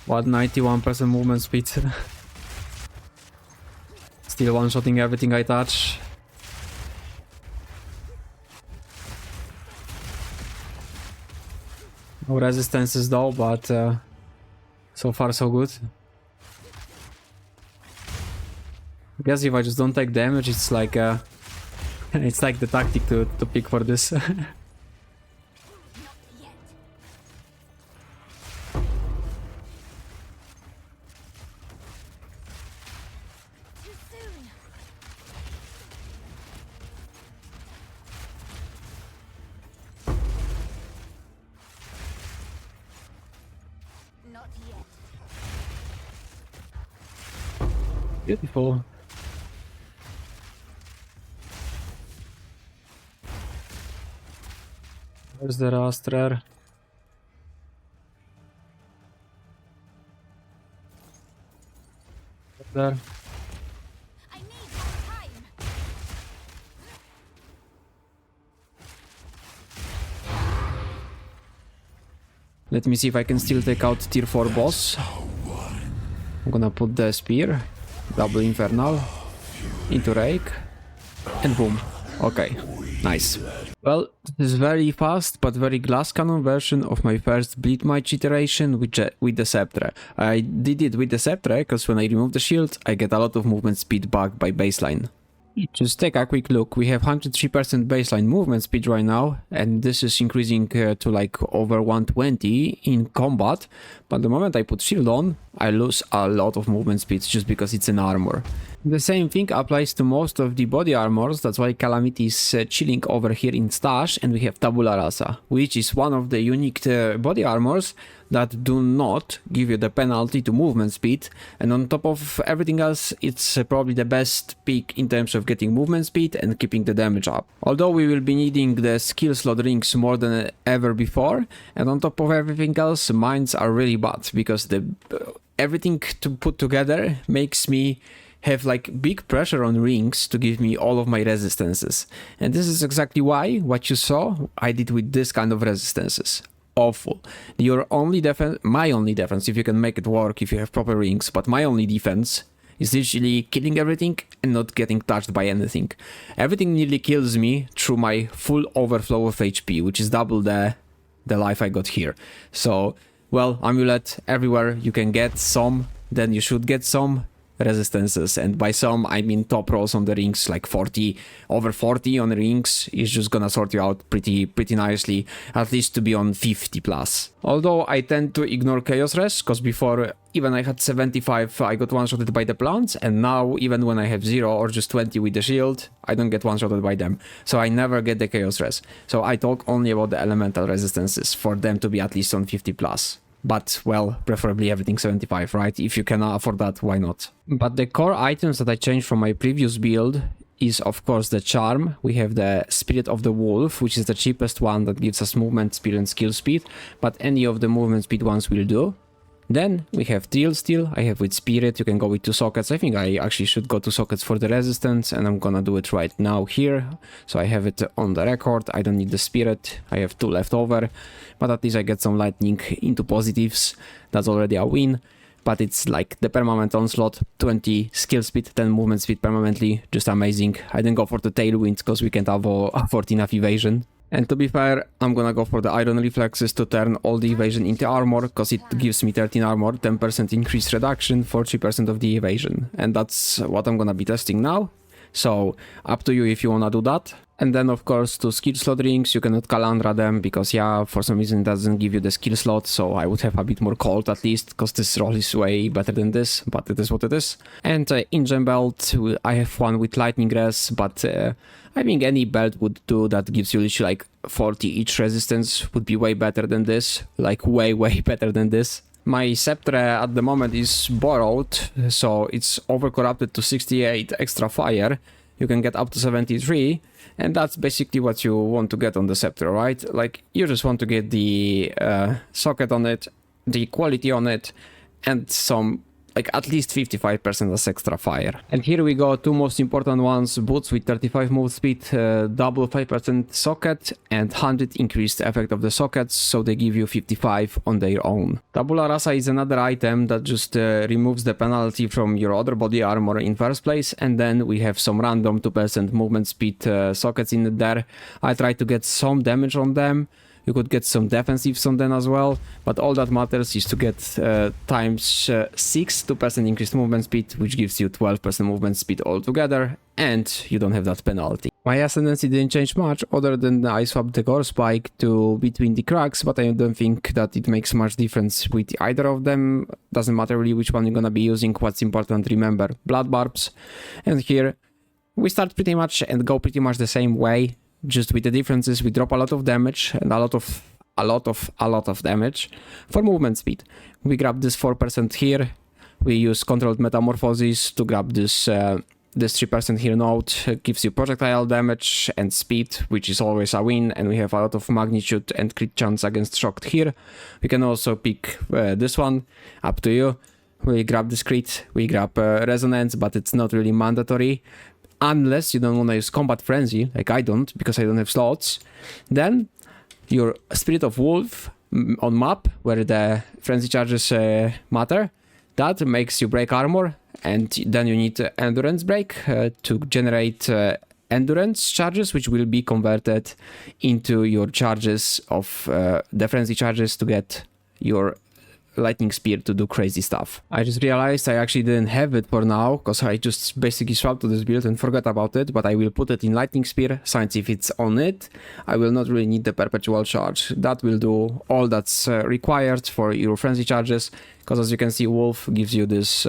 What, 91% movement speed? Still one-shotting everything I touch. No resistances though, but so far so good. I guess if I just don't take damage, it's like it's like the tactic to pick for this. Beautiful. Where's the rastrer? There. I need more time. Let me see if I can still take out tier 4 boss. I'm gonna put the spear, double infernal, into rake, and boom. Okay, nice. Well, this is very fast but very glass cannon version of my first bleed mage iteration with the sceptre. I did it with the sceptre because when I remove the shield, I get a lot of movement speed back by baseline. Just take a quick look. We have 103% baseline movement speed right now, and this is increasing to like over 120 in combat. But the moment I put shield on, I lose a lot of movement speed just because it's an armor. The same thing applies to most of the body armors. That's why Calamity is chilling over here in stash, and we have Tabula Rasa, which is one of the unique body armors that do not give you the penalty to movement speed, and on top of everything else, it's probably the best pick in terms of getting movement speed and keeping the damage up. Although we will be needing the skill slot rings more than ever before, and on top of everything else, mines are really bad because everything to put together makes me have like big pressure on rings to give me all of my resistances, and this is exactly why what you saw I did with this kind of resistances. Awful. Your only defense, my only defense, if you can make it work, if you have proper rings, but my only defense is literally killing everything and not getting touched by anything. Everything nearly kills me through my full overflow of HP, which is double the life I got here. So, well, amulet everywhere you can get some, then you should get some resistances, and by some I mean top rolls on the rings, like 40 over 40 on the rings is just gonna sort you out pretty nicely, at least to be on 50 plus. Although I tend to ignore chaos res, because before even I had 75 I got one-shotted by the plants, and now even when I have 0 or just 20 with the shield, I don't get one-shotted by them, so I never get the chaos res. So I talk only about the elemental resistances for them to be at least on 50 plus. But, well, preferably everything 75, right? If you can afford that, why not? But the core items that I changed from my previous build is, of course, the charm. We have the Spirit of the Wolf, which is the cheapest one that gives us movement speed and skill speed, but any of the movement speed ones will do. Then we have Drill Steel. I have with Spirit, you can go with 2 sockets. I think I actually should go 2 sockets for the resistance, and I'm gonna do it right now here. So I have it on the record. I don't need the Spirit. I have 2 left over, but at least I get some lightning into positives. That's already a win. But it's like the permanent onslaught, 20 skill speed, 10 movement speed permanently, just amazing. I didn't go for the tailwind because we can't afford enough evasion. And to be fair, I'm gonna go for the iron reflexes to turn all the evasion into armor, because it gives me 13 armor, 10% increase reduction, 40% of the evasion. And that's what I'm gonna be testing now. So, up to you if you wanna do that. And then of course, to skill slot rings, you cannot Calandra them, because yeah, for some reason it doesn't give you the skill slot, so I would have a bit more cold at least, because this roll is way better than this, but it is what it is. And Ingen belt, I have one with lightning res, but I think any belt would do that gives you literally like 40 each resistance would be way better than this, like way better than this. My sceptre at the moment is borrowed, so it's overcorrupted to 68 extra fire. You can get up to 73, and that's basically what you want to get on the sceptre, right? Like, you just want to get the socket on it, the quality on it, and some like at least 55% as extra fire. And here we go, two most important ones, boots with 35 move speed, double 5% socket and 100 increased effect of the sockets, so they give you 55 on their own. Tabula rasa is another item that just removes the penalty from your other body armor in first place, and then we have some random 2% movement speed sockets in there. I tried to get some damage on them. You could get some defensives on them as well, but all that matters is to get times 6 2% increased movement speed, which gives you 12% movement speed altogether, and you don't have that penalty. My ascendancy didn't change much, other than I swapped the gore spike to between the cracks, but I don't think that it makes much difference with either of them. Doesn't matter really which one you're gonna be using. What's important, remember, blood barbs. And here we start pretty much and go pretty much the same way. Just with the differences, we drop a lot of damage and a lot of damage for movement speed. We grab this 4% here. We use controlled metamorphosis to grab this 3% here node. Gives you projectile damage and speed, which is always a win, and we have a lot of magnitude and crit chance against shocked here. We can also pick this one, up to you. We grab this crit, we grab resonance, but it's not really mandatory. Unless you don't want to use combat frenzy, like I don't, because I don't have slots. Then your Spirit of Wolf on map, where the frenzy charges matter, that makes you break armor, and then you need endurance break to generate endurance charges, which will be converted into your charges of the frenzy charges to get your lightning spear to do crazy stuff. I just realized I actually didn't have it for now, because I just basically swapped to this build and forgot about it, but I will put it in lightning spear, since if it's on it, I will not really need the perpetual charge. That will do all that's required for your frenzy charges, because as you can see, Wolf gives you this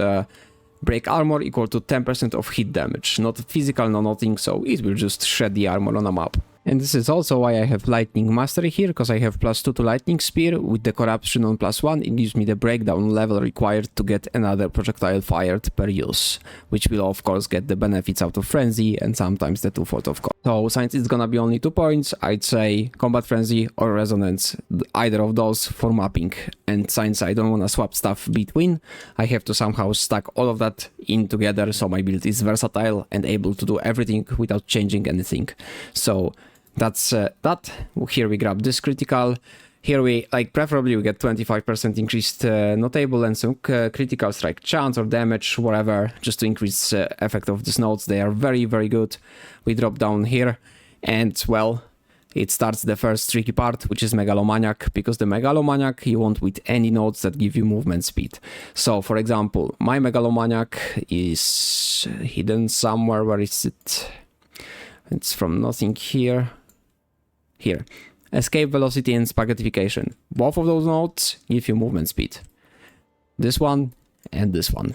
break armor equal to 10% of hit damage. Not physical, no nothing, so it will just shred the armor on a map. And this is also why I have Lightning Mastery here, because I have +2 to Lightning Spear. With the Corruption on +1, it gives me the breakdown level required to get another projectile fired per use, which will of course get the benefits out of Frenzy and sometimes the twofold of course. So since it's gonna be only 2 points, I'd say Combat Frenzy or Resonance, either of those for mapping. And since I don't wanna swap stuff between, I have to somehow stack all of that in together, so my build is versatile and able to do everything without changing anything. So that's that. Here we grab this critical. Here we, like, preferably we get 25% increased notable and some critical strike chance or damage, whatever, just to increase effect of these nodes. They are very, very good. We drop down here, and well, it starts the first tricky part, which is Megalomaniac, because the Megalomaniac you want with any nodes that give you movement speed. So, for example, my Megalomaniac is hidden somewhere. Where is it? It's from nothing here. Here. Escape velocity and spaghettification. Both of those nodes give you movement speed. This one and this one.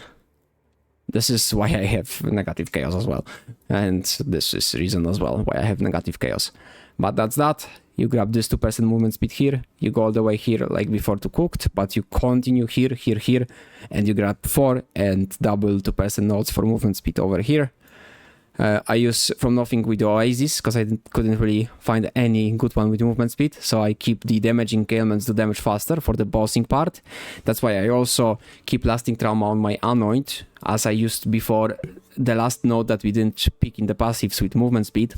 This is why I have negative chaos as well. And this is reason as well why I have negative chaos. But that's that. You grab this 2% movement speed here. You go all the way here like before to cooked, but you continue here, here, here, and you grab 4 and double 2% nodes for movement speed over here. I use from nothing with the Oasis, because I couldn't really find any good one with movement speed, so I keep the damaging ailments to damage faster for the bossing part. That's why I also keep lasting trauma on my Anoint, as I used before the last node that we didn't pick in the passives with movement speed.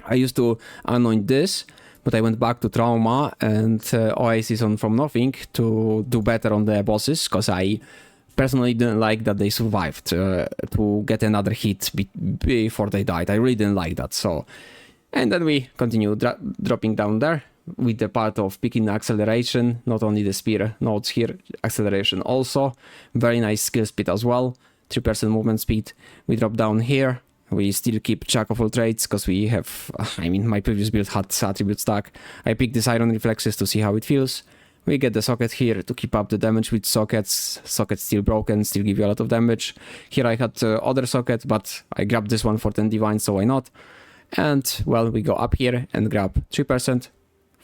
I used to Anoint this, but I went back to trauma and Oasis on from nothing to do better on the bosses, because I personally didn't like that they survived to get another hit before they died. I really didn't like that. So, and then we continue dropping down there with the part of picking acceleration, not only the spear nodes here, acceleration also. Very nice skill speed as well, 3% movement speed. We drop down here. We still keep Jack of all trades, because we have, I mean, my previous build had attribute stack. I picked this Iron Reflexes to see how it feels. We get the socket here to keep up the damage with sockets. Sockets still broken, still give you a lot of damage. Here I had other socket, but I grabbed this one for 10 divine, so why not? And, well, we go up here and grab 3%,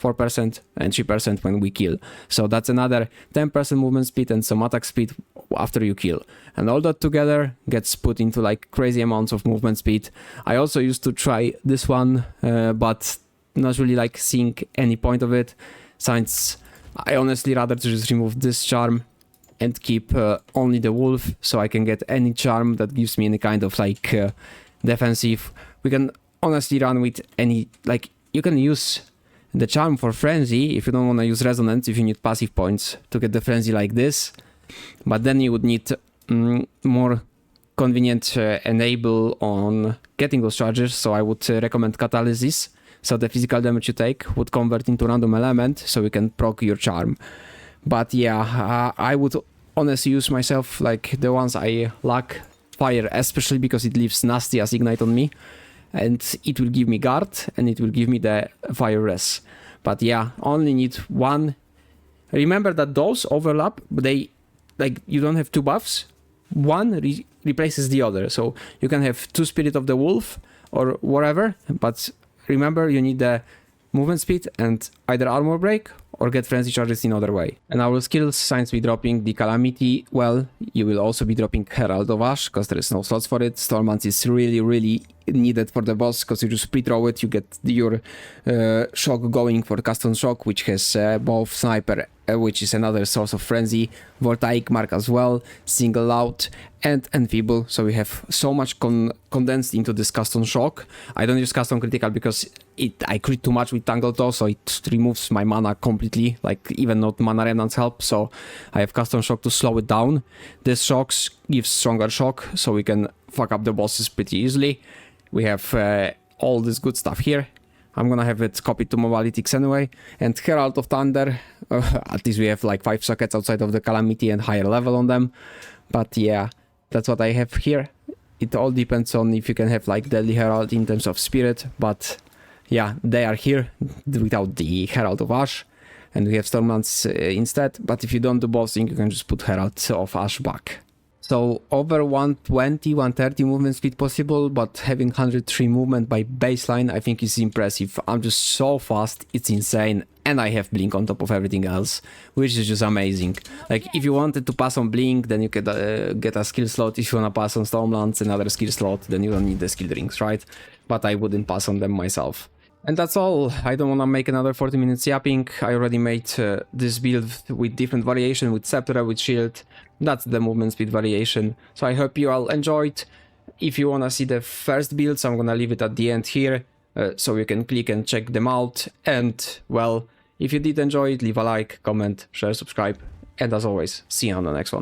4%, and 3% when we kill. So that's another 10% movement speed and some attack speed after you kill. And all that together gets put into like crazy amounts of movement speed. I also used to try this one, but not really like seeing any point of it, since I honestly rather just remove this charm and keep only the wolf, so I can get any charm that gives me any kind of like defensive. We can honestly run with any, like, you can use the charm for frenzy if you don't want to use resonance, if you need passive points to get the frenzy like this, but then you would need more convenient enable on getting those charges, so I would recommend catalysis, so the physical damage you take would convert into random element, so you can proc your charm. But yeah, I would honestly use myself like the ones I lack fire, especially because it leaves nasty as ignite on me, and it will give me guard and it will give me the fire res. But yeah, only need one. Remember that those overlap, but they, like, you don't have two buffs. One replaces the other, so you can have two Spirit of the Wolf or whatever, but remember you need the movement speed and either armor break or get frenzy charges in other way. And our skills, since we dropping the Calamity, well, you will also be dropping Herald of Ash, because there is no slots for it. Stormance is really needed for the boss, because you just pre-throw it, you get your shock going for custom shock, which has both sniper, which is another source of frenzy, voltaic mark as well, single out, and enfeeble. So we have so much condensed into this custom shock. I don't use custom critical because I crit too much with Trampletoes, so it removes my mana completely, like even not mana remnants help, so I have custom shock to slow it down. This shocks gives stronger shock, so we can fuck up the bosses pretty easily. We have all this good stuff here. I'm gonna have it copied to MOBALYTICS anyway. And Herald of Thunder, at least we have like 5 sockets outside of the Calamity and higher level on them. But yeah, that's what I have here. It all depends on if you can have like Deadly Herald in terms of spirit, but yeah, they are here without the Herald of Ash, and we have Stormlance instead. But if you don't do bossing, you can just put Herald of Ash back. So over 120, 130 movement speed possible, but having 103 movement by baseline I think is impressive. I'm just so fast, it's insane, and I have blink on top of everything else, which is just amazing. Like, if you wanted to pass on blink, then you could get a skill slot. If you wanna pass on Stormlance, another skill slot, then you don't need the skill rings, right? But I wouldn't pass on them myself. And that's all. I don't want to make another 40 minutes yapping. I already made this build with different variation, with Scepter, with Shield. That's the movement speed variation. So I hope you all enjoyed. If you want to see the first builds, I'm going to leave it at the end here, so you can click and check them out. And, well, if you did enjoy it, leave a like, comment, share, subscribe. And as always, see you on the next one.